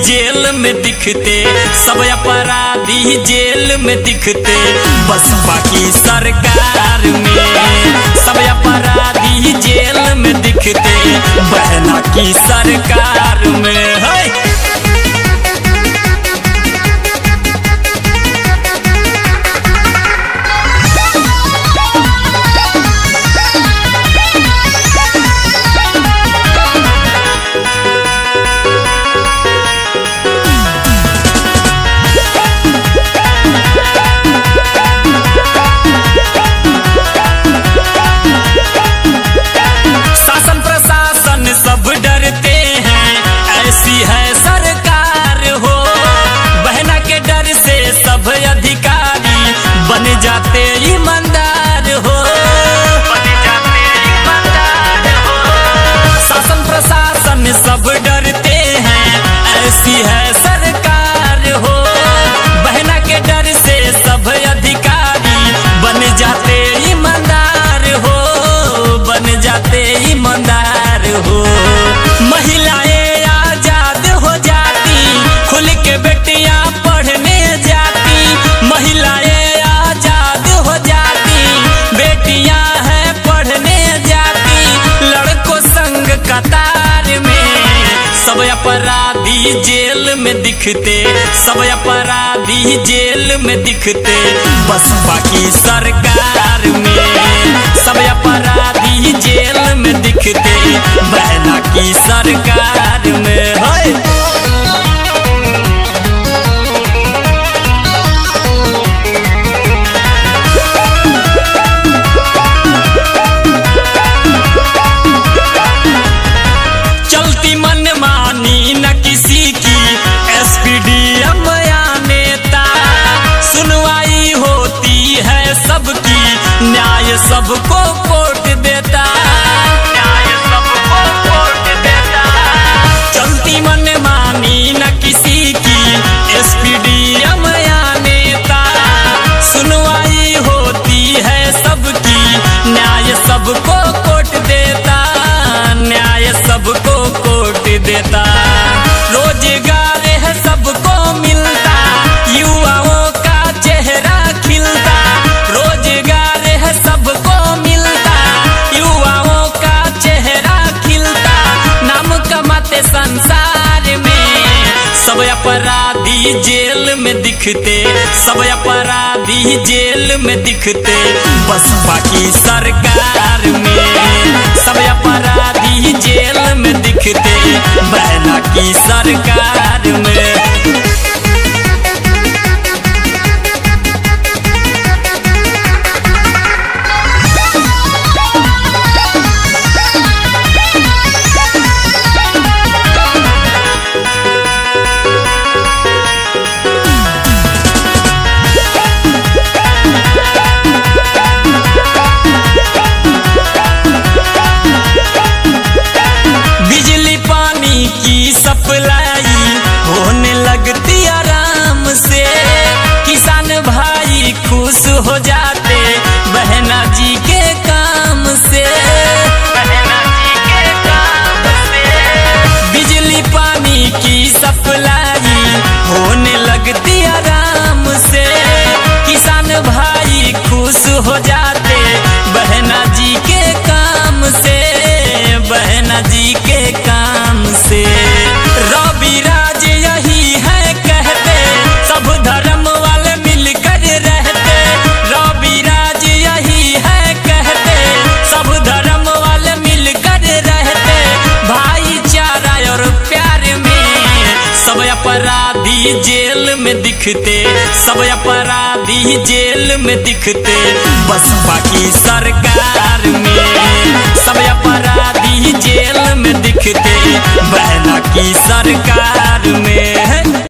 जेल में दिखते, सब अपराधी जेल में दिखते, बस बाकी सरकार में। सब अपराधी जेल में दिखते, बहना की सरकार में है। जाते ईमानदार हो, बन जाते ईमानदार हो। शासन प्रशासन सब डरते हैं, ऐसी है सरकार हो। बहना के डर से सब अधिकारी बन जाते ईमानदार हो, बन जाते ईमानदार हो। महिलाएं आजाद हो जाती, खुल के बेटियां पढ़ने जाती। महिलाएं कतार में सब अपराधी जेल में दिखते, सब अपराधी जेल में दिखते, बस बाकी सरकार में। सब अपराधी जेल में दिखते, बहना की सरकार में है। न्याय सबको कोर्ट देता, न्याय सबको कोर्ट देता। चलती मनमानी न किसी की, एसपीडीएम या नेता। सुनवाई होती है सबकी, न्याय सबको कोर्ट देता, न्याय सबको कोर्ट देता। रोजगार है सबको मिलता, युवाओं का चेहरा खिलता। रोजगार है सबको मिलता, युवाओं का चेहरा खिलता। नाम कमाते संसार में, सब अपराधी जेल में दिखते, सब अपराधी जेल में दिखते, बस बाकी सरकार में। सब अपराधी जेल में दिखते, बहना की सरकार में। सप्लाई होने लगती आराम से, किसान भाई खुश हो जाते बहना जी के काम से, बहना जी के काम से। बिजली पानी की सप्लाई होने लगती आराम से, किसान भाई खुश हो जाते बहना जी के काम से, बहना जी के काम से। रवि राज यही है कहते, सब धर्म वाले मिलकर रहते। रवि राज यही है कहते, सब धर्म वाले मिलकर रहते। भाईचारा और प्यार में सब अपराधी जेल में दिखते, सब अपराधी जेल में दिखते, बस बाकी सरकार में। सब अपराधी जेल में दिखते, बहना की सरकार में।